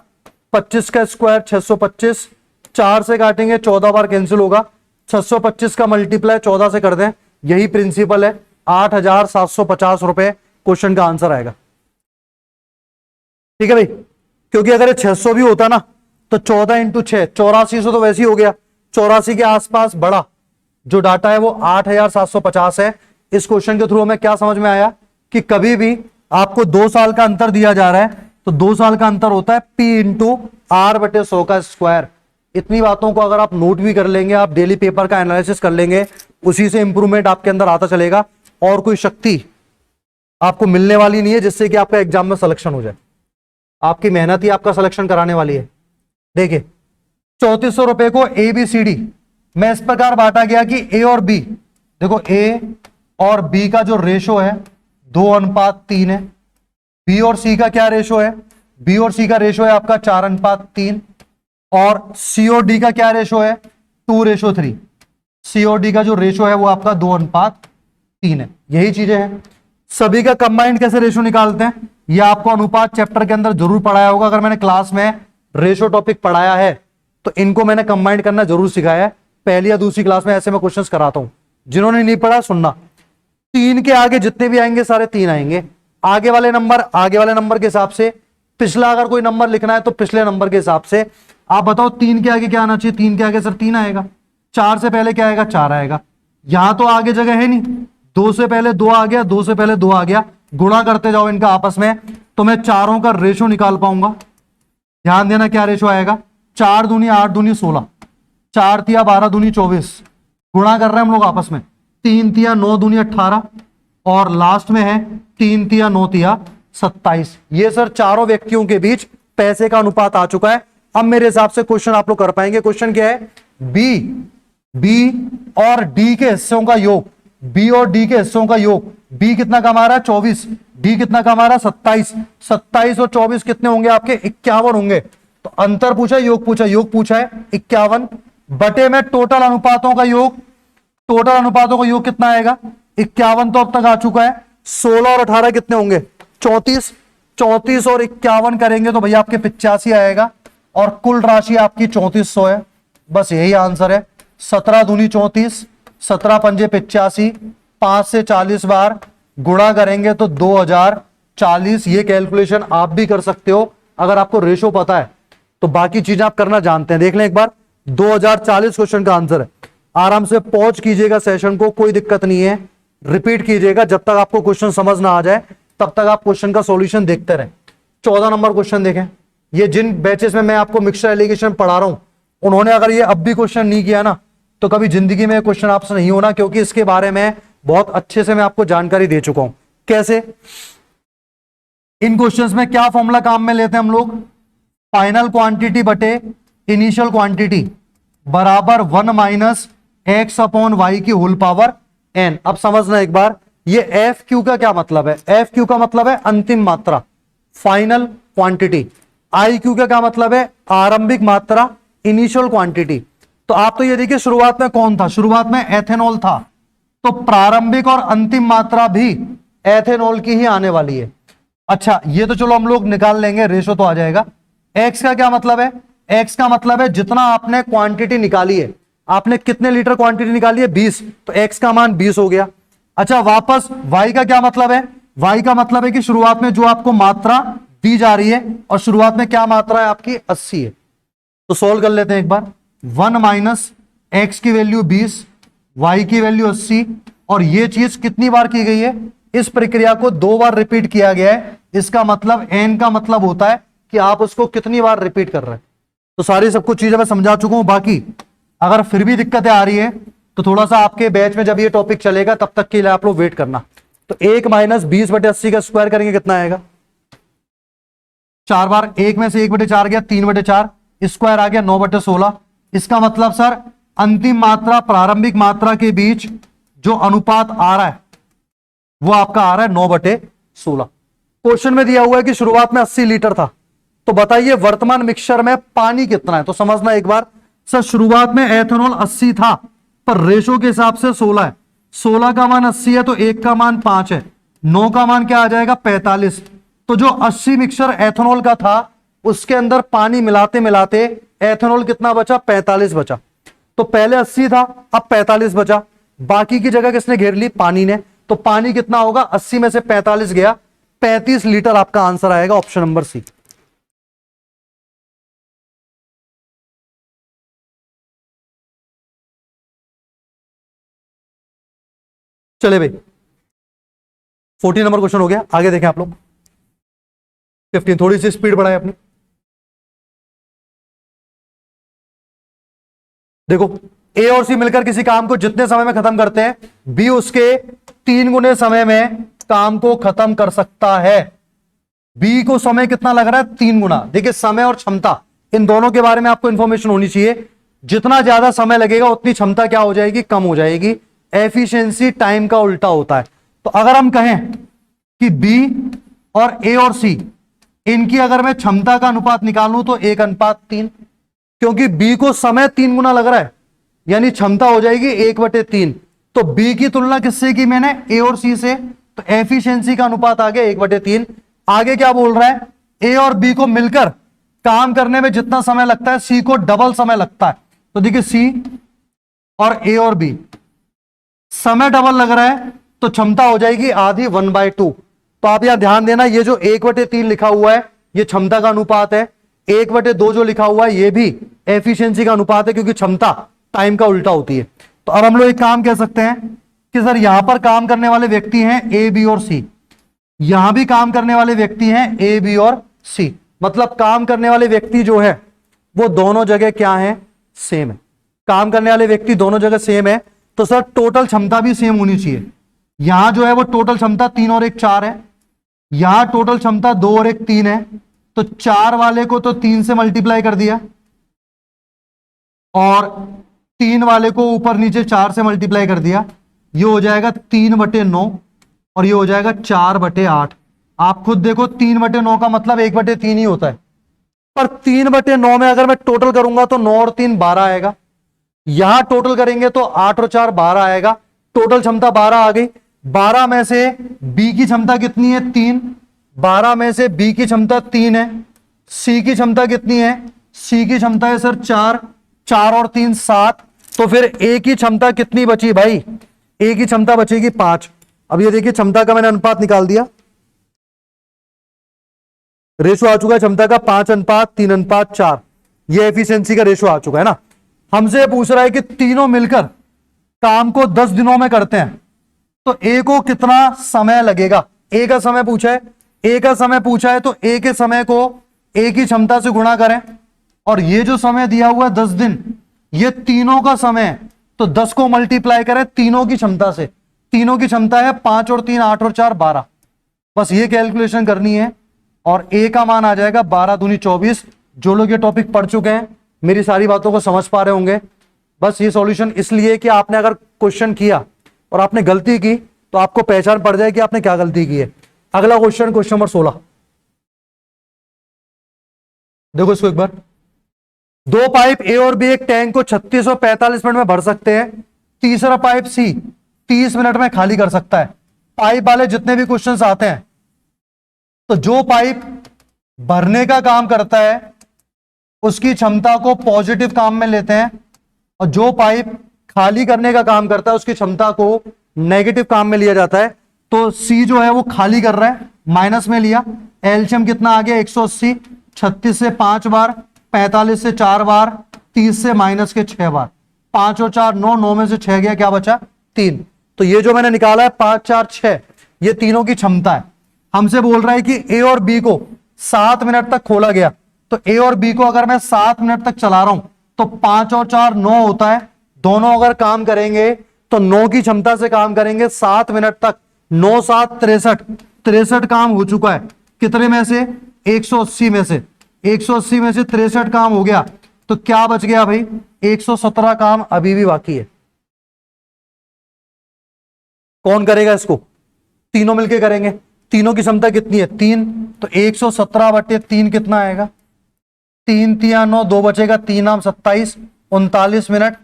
25 का स्क्वायर 625, 4 से काटेंगे 14 बार कैंसिल होगा, 625 का मल्टीप्लाई 14 से कर दें, यही प्रिंसिपल है। 8,750 रुपए क्वेश्चन का आंसर आएगा। ठीक है भाई, क्योंकि अगर ये 600 भी होता ना तो 14 इंटू 6 8400 तो वैसे ही हो गया। 84 के आसपास बड़ा जो डाटा है वो 8,750 है। इस क्वेश्चन के थ्रू हमें क्या समझ में आया कि कभी भी आपको 2 साल का अंतर दिया जा रहा है तो 2 साल का अंतर होता है P इंटू R/100 का स्क्वायर। इतनी बातों को अगर आप नोट भी कर लेंगे, आप डेली पेपर का एनालिसिस कर लेंगे उसी से इंप्रूवमेंट आपके अंदर आता चलेगा, और कोई शक्ति आपको मिलने वाली नहीं है जिससे कि आपका एग्जाम में सिलेक्शन हो जाए। आपकी मेहनत ही आपका सिलेक्शन कराने वाली है। देखिए 3400 रुपए को ABCD में इस प्रकार बांटा गया कि A और B, देखो A और B का जो रेशो है 2:3 है। B और C का क्या रेशो है? B और C का रेशो है आपका 4:3, और C और D का क्या रेशो है? 2:3। C और D का जो रेशो है वो आपका 2:3 है। यही चीजें हैं। सभी का कंबाइंड कैसे रेशो निकालते हैं, यह आपको अनुपात चैप्टर के अंदर जरूर पढ़ाया होगा। अगर मैंने क्लास में रेशो टॉपिक पढ़ाया है तो इनको मैंने कंबाइंड करना जरूर सिखाया है। पहली या दूसरी क्लास में ऐसे मैं क्वेश्चंस कराता हूं। जिन्होंने नहीं पढ़ा सुनना, 3 के आगे जितने भी आएंगे सारे 3 आएंगे। आगे वाले नंबर के हिसाब से, पिछला अगर कोई नंबर लिखना है तो पिछले नंबर के हिसाब से। आप बताओ 3 के आगे क्या आना चाहिए? 3 के आगे सर 3 आएगा। 4 से पहले क्या आएगा? 4 आएगा। यहां तो आगे जगह है नहीं, 2 से पहले 2 आ गया, 2 से पहले 2 आ गया। गुणा करते जाओ इनका आपस में तो मैं चारों का रेशो निकाल पाऊंगा। ध्यान देना क्या रेशो आएगा? 4 दूनी 8 दूनी 16, 4 तिया 12 दूनी 24। गुणा कर रहे हैं हम लोग आपस में। 3 तिया 9 दूनी 18, और लास्ट में है 3 तिया 9 तिया 27। ये सर चारों व्यक्तियों के बीच पैसे का अनुपात आ चुका है। अब मेरे हिसाब से क्वेश्चन आप लोग कर पाएंगे। क्वेश्चन क्या है? बी और डी के हिस्सों का योग, बी और डी के हिस्सों का योग। बी कितना कमा रहा है? 24। डी कितना कमा रहा है? 27। 27 और 24 कितने होंगे आपके? 51 होंगे। तो अंतर पूछा, योग पूछा, योग पूछा है 51 बटे में टोटल अनुपातों का योग। टोटल अनुपातों का योग कितना आएगा? 51 तो अब तक आ चुका है। 16 और 18 कितने होंगे? 34। 34 और 51 करेंगे तो भैया आपके 85 आएगा, और कुल राशि आपकी 3400 है। बस यही आंसर है। 17 दूनी 34, 17 पंजे 85, 5 से 40 बार गुणा करेंगे तो 2040। ये कैलकुलेशन आप भी कर सकते हो अगर आपको रेशो पता है तो। बाकी चीजें आप करना जानते हैं। देख लें एक बार, 2040 क्वेश्चन का आंसर है। आराम से पॉज कीजिएगा सेशन को, कोई दिक्कत नहीं है। रिपीट कीजिएगा जब तक आपको क्वेश्चन समझ ना आ जाए, तब तक आप क्वेश्चन का सॉल्यूशन देखते रहें। 14 नंबर क्वेश्चन देखें। ये जिन बैचेस में मैं आपको मिक्सचर एलिगेशन पढ़ा रहा हूं, उन्होंने अगर ये अब भी क्वेश्चन नहीं किया ना, तो कभी जिंदगी में क्वेश्चन आपसे नहीं होना, क्योंकि इसके बारे में बहुत अच्छे से मैं आपको जानकारी दे चुका हूं। कैसे? इन क्वेश्चंस में क्या फॉर्मूला काम में लेते हैं हम लोग? फाइनल क्वांटिटी बटे इनिशियल क्वांटिटी बराबर 1 माइनस एक्स अपॉन वाई की होल पावर एन। अब समझना एक बार, ये एफ क्यू का क्या मतलब है? एफ क्यू का मतलब है अंतिम मात्रा, फाइनल क्वांटिटी। आई क्यू का क्या मतलब है? आरंभिक मात्रा, इनिशियल क्वांटिटी। तो आप तो ये देखिए, शुरुआत में कौन था? शुरुआत में एथेनॉल था, तो प्रारंभिक और अंतिम मात्रा भी एथेनॉल की ही आने वाली है। अच्छा, ये तो चलो हम लोग निकाल लेंगे, रेशो तो आ जाएगा। एक्स का क्या मतलब है? एक्स का मतलब है जितना आपने क्वांटिटी निकाली है। आपने कितने लीटर क्वांटिटी निकाली है? 20, तो एक्स का मान 20 हो गया। अच्छा, वापस वाई का क्या मतलब है? वाई का मतलब है कि शुरुआत में जो आपको मात्रा दी जा रही है, और शुरुआत में क्या मात्रा है आपकी? 80 है। तो सोल्व कर लेते हैं एक बार। 1 माइनस एक्स की वैल्यू 20, वाई की वैल्यू 80, और ये चीज कितनी बार की गई है? इस प्रक्रिया को 2 बार रिपीट किया गया है। इसका मतलब एन का मतलब होता है कि आप उसको कितनी बार रिपीट कर रहे हैं। तो सारी सब कुछ चीजें मैं समझा चुका हूं। बाकी अगर फिर भी दिक्कतें आ रही है तो थोड़ा सा आपके बैच में जब ये टॉपिक चलेगा तब तक के लिए आप लोग वेट करना। तो 1 माइनस 20 बटे 80 का स्क्वायर करेंगे कितना आएगा? 4 बार, 1 में से 1 बटे 4 गया, 3 बटे 4, स्क्वायर आ गया 9 बटे 16। इसका मतलब सर अंतिम मात्रा प्रारंभिक मात्रा के बीच जो अनुपात आ रहा है वो आपका आ रहा है 9 बटे 16। क्वेश्चन में दिया हुआ है कि शुरुआत में 80 लीटर था, तो बताइए वर्तमान मिक्सचर में पानी कितना है? तो समझना एक बार, सर शुरुआत में एथेनॉल 80 था, पर रेशो के हिसाब से 16 है। 16 का मान 80 है तो 1 का मान 5 है, 9 का मान क्या आ जाएगा? 45। तो जो 80 मिक्सचर एथेनॉल का था उसके अंदर पानी मिलाते मिलाते एथेनॉल कितना बचा? 45 बचा। तो पहले 80 था, अब 45 बचा। बाकी की जगह किसने घेर ली? पानी ने। तो पानी कितना होगा? 80 में से 45 गया, 35 लीटर आपका आंसर आएगा, ऑप्शन नंबर सी। चले भाई, 14 नंबर क्वेश्चन हो गया। आगे देखें आप लोग। 15, थोड़ी सी स्पीड बढ़ाए अपनी। देखो ए और सी मिलकर किसी काम को जितने समय में खत्म करते हैं, बी उसके 3 गुने समय में काम को खत्म कर सकता है। बी को समय कितना लग रहा है? 3 गुना। देखिए समय और क्षमता इन दोनों के बारे में आपको इंफॉर्मेशन होनी चाहिए। जितना ज्यादा समय लगेगा उतनी क्षमता क्या हो जाएगी? कम हो जाएगी। एफिशिएंसी टाइम का उल्टा होता है। तो अगर हम कहें कि बी और ए और सी इनकी अगर मैं क्षमता का अनुपात निकालूं तो 1:3, क्योंकि बी को समय 3 गुना लग रहा है, यानी क्षमता हो जाएगी 1/3। तो बी की तुलना किससे की मैंने? ए और सी से। तो एफिशिएंसी का अनुपात आ गया 1/3। आगे क्या बोल रहा है? ए और बी को मिलकर काम करने में जितना समय लगता है, सी को डबल समय लगता है। तो देखिए सी और ए और बी समय डबल लग रहा है, तो क्षमता हो जाएगी आधी 1/2। तो आप यहां ध्यान देना, ये जो 1/3 लिखा हुआ है ये क्षमता का अनुपात है, 1/2 जो लिखा हुआ है ये भी एफिशिएंसी का अनुपात है, क्योंकि क्षमता टाइम का उल्टा होती है। तो अब हम लोग एक काम कह सकते हैं कि सर यहां पर काम करने वाले व्यक्ति हैं ए, बी और सी, यहां भी काम करने वाले व्यक्ति हैं ए, बी और सी। मतलब काम करने वाले व्यक्ति जो है वो दोनों जगह क्या है? सेम है। काम करने वाले व्यक्ति दोनों जगह सेम है, तो सर टोटल क्षमता भी सेम होनी चाहिए। यहां जो है वो टोटल क्षमता 3 और 1 4 है, यहां टोटल क्षमता 2 और 1 3 है। तो 4 वाले को तो 3 से मल्टीप्लाई कर दिया और 3 वाले को ऊपर नीचे 4 से मल्टीप्लाई कर दिया। ये हो जाएगा 3/9 और ये हो जाएगा 4/8। आप खुद देखो 3/9 का मतलब 1/3 ही होता है, पर 3/9 में अगर मैं टोटल करूंगा तो 9 और 3 12 आएगा। यहां टोटल करेंगे तो 8 और 4 12 आएगा। टोटल क्षमता 12 आ गई। 12 में से बी की क्षमता कितनी है? 3। 12 में से बी की क्षमता 3 है। सी की क्षमता कितनी है? सी की क्षमता है सर 4। 4 और 3 7। तो फिर ए की क्षमता कितनी बची भाई? ए की क्षमता बचेगी 5। अब ये देखिए क्षमता का मैंने अनुपात निकाल दिया, रेशो आ चुका है क्षमता का 5:3:4। ये एफिशिएंसी का रेशो आ चुका है ना। हमसे पूछ रहा है कि तीनों मिलकर काम को 10 दिनों में करते हैं, तो ए को कितना समय लगेगा? ए का समय पूछा है, ए का समय पूछा है तो ए के समय को ए की क्षमता से गुणा करें, और ये जो समय दिया हुआ है 10 दिन, ये तीनों का समय है, तो 10 को मल्टीप्लाई करें तीनों की क्षमता से। तीनों की क्षमता है 5 और 3 8 और 4 12। बस ये कैलकुलेशन करनी है और ए का मान आ जाएगा 12 दूनी 24। जो लोग ये टॉपिक पढ़ चुके हैं मेरी सारी बातों को समझ पा रहे होंगे। बस ये सॉल्यूशन इसलिए कि आपने अगर क्वेश्चन किया और आपने गलती की तो आपको पहचान पड़ जाए कि आपने क्या गलती की है। अगला क्वेश्चन, क्वेश्चन नंबर 16, देखो इसको एक बार। 2 पाइप ए और बी एक टैंक को 36 और 45 मिनट में भर सकते हैं। तीसरा पाइप सी 30 मिनट में खाली कर सकता है। पाइप वाले जितने भी क्वेश्चंस आते हैं, तो जो पाइप भरने का काम करता है उसकी क्षमता को पॉजिटिव काम में लेते हैं, और जो पाइप खाली करने का काम करता है उसकी क्षमता को नेगेटिव काम में लिया जाता है। तो सी जो है वो खाली कर रहा है, माइनस में लिया। एलसीएम कितना आ गया? 180। 36 से 5 बार, 45 से 4 बार, 30 से माइनस के 6 बार। 5 और 4 9, 9 में से 6 गया, क्या बचा? 3। तो ये जो मैंने निकाला है 5 4 6, ये तीनों की क्षमता है। हमसे बोल रहा है कि ए और बी को 7 मिनट तक खोला गया, तो ए और बी को अगर मैं 7 मिनट तक चला रहा हूं तो 5 और 4 9 होता है। दोनों अगर काम करेंगे तो 9 की क्षमता से काम करेंगे 7 मिनट तक। 9 7 63, 63 काम हो चुका है। कितने में से? 180 में से। 180 में से 63 काम हो गया, तो क्या बच गया भाई? 117 काम अभी भी बाकी है। कौन करेगा इसको? तीनों मिलके करेंगे। तीनों की क्षमता कितनी है? 3। तो 117/3 कितना आएगा? 3 3 9, 2 बचेगा, 3 9 27, 39 मिनट।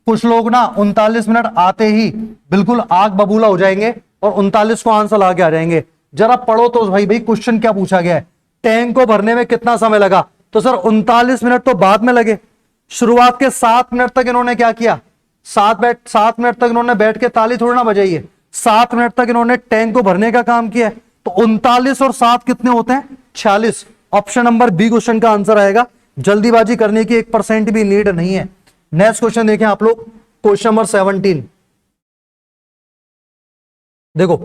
कुछ लोग ना 39 मिनट आते ही बिल्कुल आग बबूला हो जाएंगे और 39 को आंसर ला के आ जाएंगे। जरा पढ़ो तो भाई क्वेश्चन क्या पूछा गया है। टैंक को भरने में कितना समय लगा? तो सर 39 मिनट तो बाद में लगे। शुरुआत के 7 मिनट तक इन्होंने क्या किया? 7 मिनट तक इन्होंने बैठ के ताली थोड़ी ना बजाई है। 7 मिनट तक इन्होंने टैंक को भरने का काम किया है। तो 39 और 7 कितने होते हैं? 46। ऑप्शन नंबर बी क्वेश्चन का आंसर आएगा। जल्दीबाजी करने की 1% भी नीड नहीं है। नेक्स्ट क्वेश्चन देखें आप लोग, क्वेश्चन नंबर 17। देखो,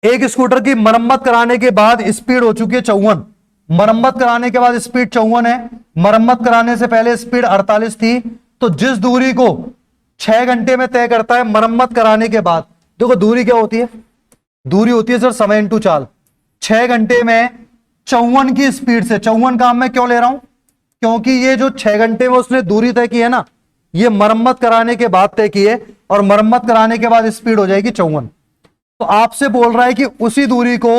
एक स्कूटर की मरम्मत कराने के बाद स्पीड हो चुकी है 54। मरम्मत कराने के बाद स्पीड 54 है। मरम्मत कराने से पहले स्पीड 48 थी। तो जिस दूरी को 6 घंटे में तय करता है मरम्मत कराने के बाद। देखो दूरी क्या होती है, दूरी होती है सर समय इंटू चाल। 6 घंटे में 54 की स्पीड से, 54 काम मैं क्यों ले रहा हूं, क्योंकि ये जो 6 घंटे में उसने दूरी तय की है ना, ये मरम्मत कराने के बाद तय की है, और मरम्मत कराने के बाद स्पीड हो जाएगी 54। तो आपसे बोल रहा है कि उसी दूरी को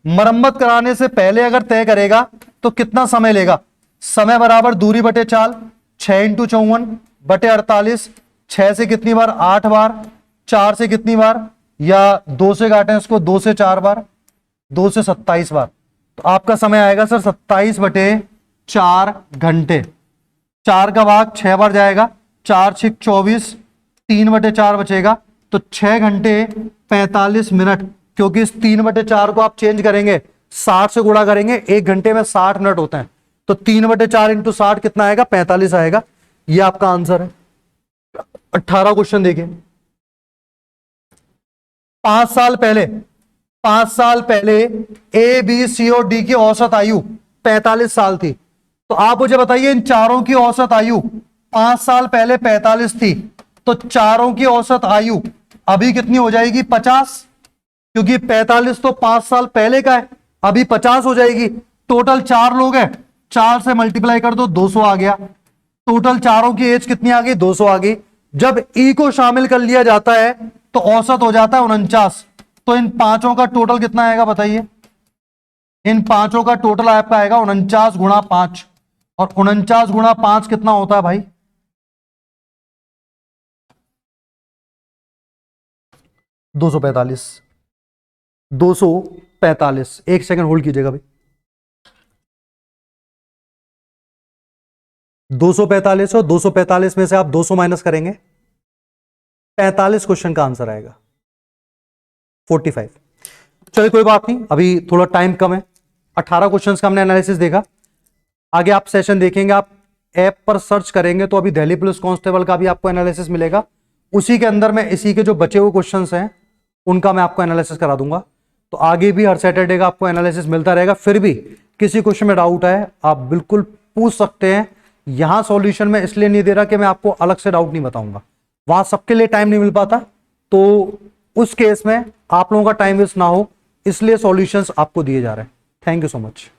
मरम्मत कराने से पहले अगर तय करेगा तो कितना समय लेगा। समय बराबर दूरी बटे चाल, 6 इंटू 54 बटे 48। 6 से कितनी बार, 8 बार। 4 से कितनी बार, या 2 से काटें इसको, 2 से 4 बार, 2 से 27 बार। तो आपका समय आएगा सर 27 बटे 4 घंटे। 4 का भाग 6 बार जाएगा, 4 6 24, 3 बटे 4 बचेगा। तो 6 घंटे 45 मिनट, क्योंकि इस 3 बटे 4 को आप चेंज करेंगे, 60 से गुणा करेंगे, 1 घंटे में 60 मिनट होते हैं। तो 3 बटे 4 इंटू 60 कितना आएगा, 45 आएगा। ये आपका आंसर है। 18 क्वेश्चन देखिए। 5 साल पहले, 5 साल पहले ए बी सी और डी की औसत आयु 45 साल थी। तो आप मुझे बताइए इन चारों की औसत आयु 5 साल पहले 45 थी, तो चारों की औसत आयु अभी कितनी हो जाएगी, 50, क्योंकि 45 तो 5 साल पहले का है, अभी 50 हो जाएगी। टोटल 4 लोग हैं, 4 से मल्टीप्लाई कर दो, 200 आ गया। टोटल चारों की एज कितनी आ गई, 200 आ गई। जब ई को शामिल कर लिया जाता है तो औसत हो जाता है 49। तो इन पांचों का टोटल कितना आएगा बताइए, इन पांचों का टोटल आपका आएगा 49 गुणा 5, और 49 गुणा 5 कितना होता है भाई, 245। 245, एक सेकंड होल्ड कीजिएगा भाई। 245 और 245 में से आप 200 माइनस करेंगे, 45 क्वेश्चन का आंसर आएगा 45। चलिए कोई बात नहीं, अभी थोड़ा टाइम कम है। 18 क्वेश्चंस का हमने एनालिसिस देखा। आगे आप सेशन देखेंगे, आप ऐप पर सर्च करेंगे तो अभी दिल्ली पुलिस कांस्टेबल का भी आपको एनालिसिस मिलेगा। उसी के अंदर में इसी के जो बचे हुए क्वेश्चंस हैं उनका मैं आपको एनालिसिस करा दूंगा। तो आगे भी हर सैटरडे का आपको एनालिसिस मिलता रहेगा। फिर भी किसी क्वेश्चन में डाउट है आप बिल्कुल पूछ सकते हैं। यहां सॉल्यूशन में इसलिए नहीं दे रहा कि मैं आपको अलग से डाउट नहीं बताऊंगा, वहां सबके लिए टाइम नहीं मिल पाता, तो उस केस में आप लोगों का टाइम वेस्ट ना हो, इसलिए सॉल्यूशंस आपको दिए जा रहे हैं। Thank you so much.